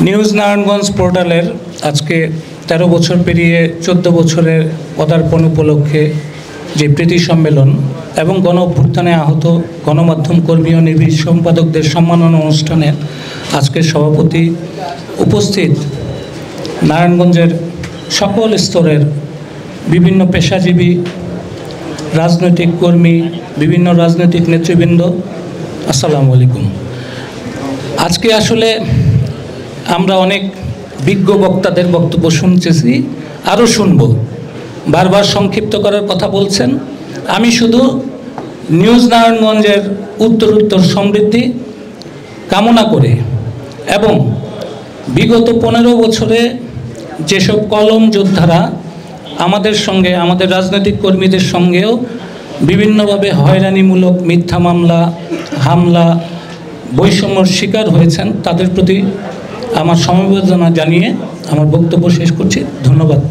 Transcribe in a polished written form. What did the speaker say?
News Narayanganj পোর্টালের আজকে ১৩ বছর পেরিয়ে ১৪ বছরের পদার্পণ উপলক্ষে যে প্রীতি সম্মেলন এবং গণ অভ্যুত্থানে আহত গণমাধ্যম কর্মী ও নির্বাহী সম্পাদকদের সম্মাননা অনুষ্ঠানে আজকের সভাপতি উপস্থিত নারায়ণগঞ্জের সকল স্তরের বিভিন্ন পেশাজীবী রাজনৈতিক কর্মী, বিভিন্ন রাজনৈতিক নেতৃবৃন্দ, আসসালামু আলাইকুম। আজকে আসলে আমরা অনেক বিজ্ঞ বক্তাদের বক্তব্য শুনতেছি, আরও শুনব। বারবার সংক্ষিপ্ত করার কথা বলছেন। আমি শুধু নিউজ নারায়ণগঞ্জের উত্তরোত্তর সমৃদ্ধি কামনা করে এবং বিগত ১৫ বছরে যেসব কলম যোদ্ধারা আমাদের সঙ্গে, আমাদের রাজনৈতিক কর্মীদের সঙ্গেও বিভিন্নভাবে হয়রানিমূলক মিথ্যা মামলা, হামলা, বৈষম্যর শিকার হয়েছেন, তাদের প্রতি আমার সমবেদনা জানিয়ে আমার বক্তব্য শেষ করছি। ধন্যবাদ।